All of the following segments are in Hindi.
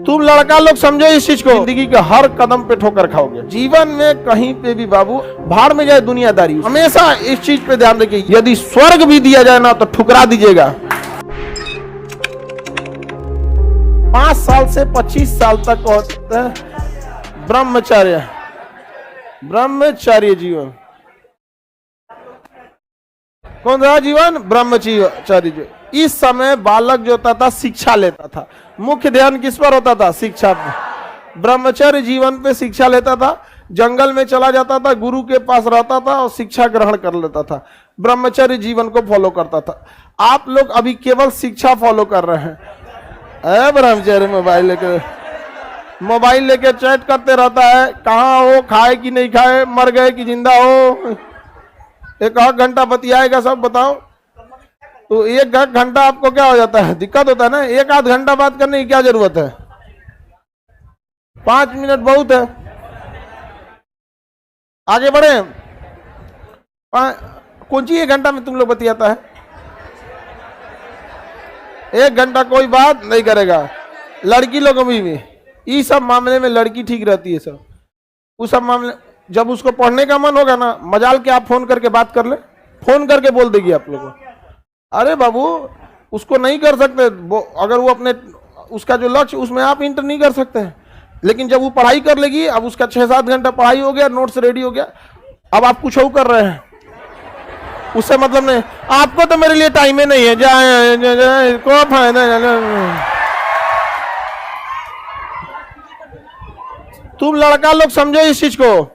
तुम लड़का लोग समझो इस चीज को, जिंदगी के हर कदम पे ठोकर खाओगे। जीवन में कहीं पे भी बाबू भाड़ में जाए दुनियादारी, हमेशा इस चीज पे ध्यान रखिए, यदि स्वर्ग भी दिया जाए ना तो ठुकरा दीजिएगा। 5 साल से 25 साल तक होता है ब्रह्मचर्य, ब्रह्मचर्य जीवन। कौन सा जीवन? ब्रह्मचर्य। इस समय बालक जो होता था शिक्षा लेता था, मुख्य ध्यान किस पर होता था? शिक्षा पर। ब्रह्मचर्य जीवन पे शिक्षा लेता था, जंगल में चला जाता था, गुरु के पास रहता था और शिक्षा ग्रहण कर लेता था, ब्रह्मचर्य जीवन को फॉलो करता था। आप लोग अभी केवल शिक्षा फॉलो कर रहे हैं। ब्रह्मचर्य मोबाइल लेके चैट करते रहता है, कहाँ हो, खाए कि नहीं खाए, मर गए कि जिंदा हो, एक आध घंटा बतियाएगा सब। बताओ तो एक घंटा आपको क्या हो जाता है? दिक्कत होता है ना। एक आध घंटा बात करने की क्या जरूरत है? 5 मिनट बहुत है। आगे बढ़े। कौन सी 1 घंटा में तुम लोग बतियाता है? 1 घंटा कोई बात नहीं करेगा। लड़की लोग अभी भी इस सब मामले में लड़की ठीक रहती है सब। उस सब मामले जब उसको पढ़ने का मन होगा ना, मजाल के आप फोन करके बात कर ले, फोन करके बोल देगी आप लोगों को। अरे बाबू उसको नहीं कर सकते वो, अगर वो अपने उसका जो लक्ष्य उसमें आप इंटर नहीं कर सकते हैं। लेकिन जब वो पढ़ाई कर लेगी, अब उसका 6-7 घंटा पढ़ाई हो गया, नोट्स रेडी हो गया, अब आप कुछ और कर रहे हैं, उससे मतलब नहीं। आपको तो मेरे लिए टाइम ही नहीं है, जाए को फायदा। तुम लड़का लोग समझो इस चीज को,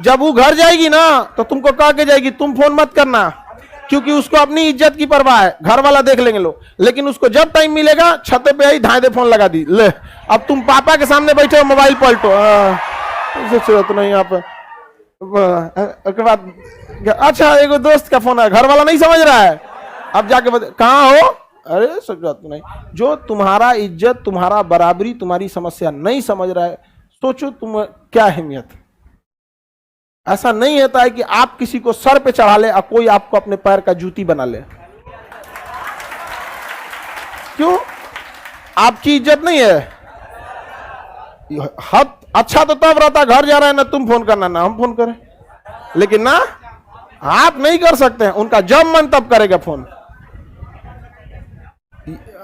जब वो घर जाएगी ना तो तुमको कह के जाएगी तुम फोन मत करना, क्योंकि उसको अपनी इज्जत की परवाह है, घर वाला देख लेंगे लोग। लेकिन उसको जब टाइम मिलेगा छत पे आई धाए दे फोन लगा दी, ले अब तुम पापा के सामने बैठे हो, मोबाइल पलटो। जरूरत नहीं यहाँ पे। उसके बाद अच्छा एगो दोस्त का फोन है, घर वाला नहीं समझ रहा है, अब जाके कहाँ हो? अरे सब बात नहीं। जो तुम्हारा इज्जत, तुम्हारा बराबरी, तुम्हारी समस्या नहीं समझ रहा है, सोचो तुम क्या अहमियत। ऐसा नहीं होता है कि आप किसी को सर पे चढ़ा ले और कोई आपको अपने पैर का जूती बना ले। क्यों? आपकी इज्जत नहीं है। हद अच्छा तो तब रहता, घर जा रहा है ना तुम फोन करना ना हम फोन करें, लेकिन ना आप नहीं कर सकते हैं। उनका जब मन तब करेगा फोन।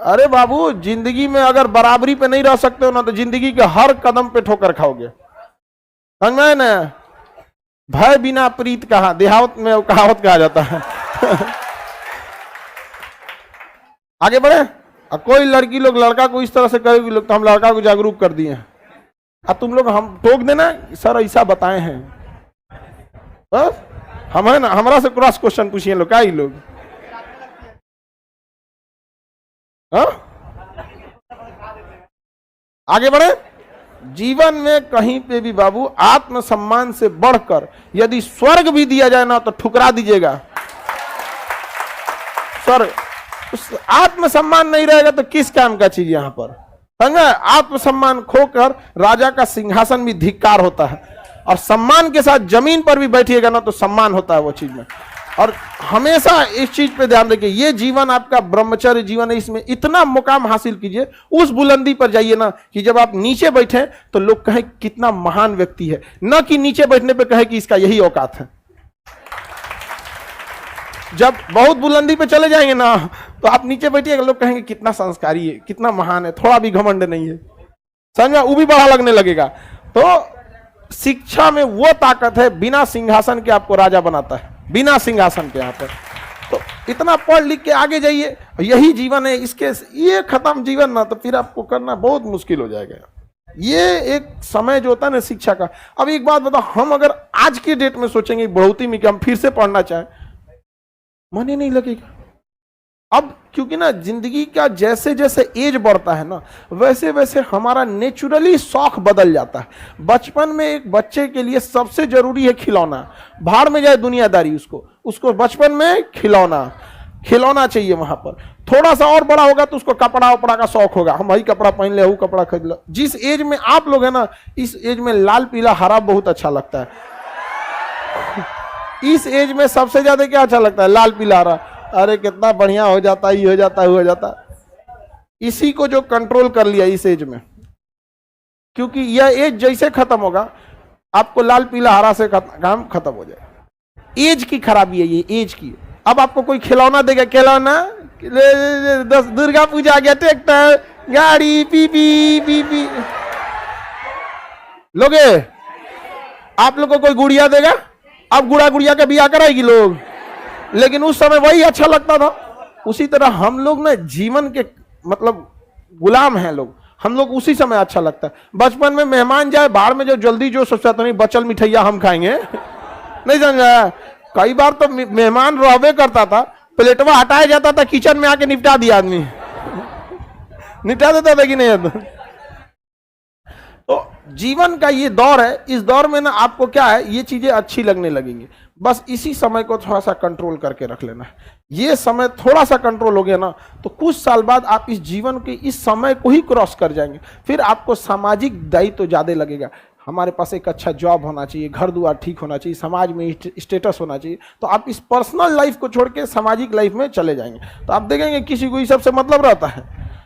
अरे बाबू जिंदगी में अगर बराबरी पे नहीं रह सकते हो ना तो जिंदगी के हर कदम पे ठोकर खाओगे। समझ में ना? भय बिना प्रीत कहा, देहावत में कहावत कहा जाता है। आगे बढ़े। और कोई लड़की लोग लड़का को इस तरह से करेगी लोग, तो हम लड़का को जागरूक कर दिए। और तुम लोग हम टोक देना सर ऐसा बताए हैं, बस हम है ना, हमारा से क्रॉस क्वेश्चन पूछिए लोग, क्या ही लोग। आगे बढ़े। जीवन में कहीं पे भी बाबू आत्मसम्मान से बढ़कर यदि स्वर्ग भी दिया जाए ना तो ठुकरा दीजिएगा। स्वर्ग, उस आत्मसम्मान नहीं रहेगा तो किस काम का चीज यहां पर? समझे? आत्मसम्मान खोकर राजा का सिंहासन भी धिक्कार होता है, और सम्मान के साथ जमीन पर भी बैठिएगा ना तो सम्मान होता है वो चीज में। और हमेशा इस चीज पे ध्यान रखिए, ये जीवन आपका ब्रह्मचर्य जीवन है, इसमें इतना मुकाम हासिल कीजिए, उस बुलंदी पर जाइए ना कि जब आप नीचे बैठे तो लोग कहें कितना महान व्यक्ति है, न कि नीचे बैठने पे कहे कि इसका यही औकात है। जब बहुत बुलंदी पे चले जाएंगे ना तो आप नीचे बैठिएगा, लोग कहेंगे कितना संस्कारी है, कितना महान है, थोड़ा भी घमंड नहीं है। समझ, वो भी बड़ा लगने लगेगा। तो शिक्षा में वो ताकत है, बिना सिंहासन के आपको राजा बनाता है, बिना सिंहासन के। यहाँ पर तो इतना पढ़ लिख के आगे जाइए, यही जीवन है। इसके ये खत्म जीवन ना तो फिर आपको करना बहुत मुश्किल हो जाएगा। ये एक समय जो होता है ना शिक्षा का। अब एक बात बताओ, हम अगर आज के डेट में सोचेंगे बढ़ोतरी में कि हम फिर से पढ़ना चाहें, मन ही नहीं लगेगा। अब क्योंकि ना जिंदगी का जैसे जैसे एज बढ़ता है ना वैसे वैसे हमारा नेचुरली शौक बदल जाता है। बचपन में एक बच्चे के लिए सबसे जरूरी है खिलौना, भाड़ में जाए दुनियादारी, उसको बचपन में खिलौना चाहिए। वहां पर थोड़ा सा और बड़ा होगा तो उसको कपड़ा उपड़ा का शौक होगा, हम वही कपड़ा पहन ले, वो कपड़ा खरीद लो। जिस एज में आप लोग है ना, इस एज में लाल पीला हरा बहुत अच्छा लगता है। इस एज में सबसे ज्यादा क्या अच्छा लगता है? लाल पीला हरा। अरे कितना बढ़िया हो जाता है, ये हो जाता है, वो हो जाता है। इसी को जो कंट्रोल कर लिया इस एज में, क्योंकि यह एज जैसे खत्म होगा आपको लाल पीला हरा से काम खत्म हो जाए। एज की खराबी है ये, एज की। अब आपको कोई खिलौना देगा, खिलौना दुर्गा पूजा आ गया, ट्रैक्टर, गाड़ी, पीपी पीपी लोगे। आप लोग को कोई गुड़िया देगा, अब गुड़िया का बिया कराएगी लोग, लेकिन उस समय वही अच्छा लगता था। उसी तरह हम लोग ना जीवन के मतलब गुलाम हैं लोग, हम लोग उसी समय अच्छा लगता है। बचपन में मेहमान जाए बाहर में जो जल्दी जो सोचता था नहीं बचल मिठाइया हम खाएंगे नहीं समझा। कई बार तो मेहमान रहबे करता था, प्लेटवा हटाया जाता था, किचन में आके निपटा दिया आदमी निपटा देता था कि नहीं। तो जीवन का ये दौर है, इस दौर में ना आपको क्या है ये चीजें अच्छी लगने लगेंगी। बस इसी समय को थोड़ा सा कंट्रोल करके रख लेना है। ये समय थोड़ा सा कंट्रोल हो गया ना तो कुछ साल बाद आप इस जीवन के इस समय को ही क्रॉस कर जाएंगे। फिर आपको सामाजिक दायित्व तो ज्यादा लगेगा। हमारे पास एक अच्छा जॉब होना चाहिए, घर द्वार ठीक होना चाहिए, समाज में स्टेटस होना चाहिए। तो आप इस पर्सनल लाइफ को छोड़ के सामाजिक लाइफ में चले जाएंगे। तो आप देखेंगे किसी को इस सबसे मतलब रहता है,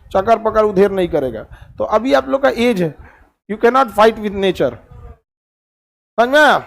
चकर पकड़ उधेर नहीं करेगा। तो अभी आप लोग का एज है, you cannot fight with nature, समझ में आया?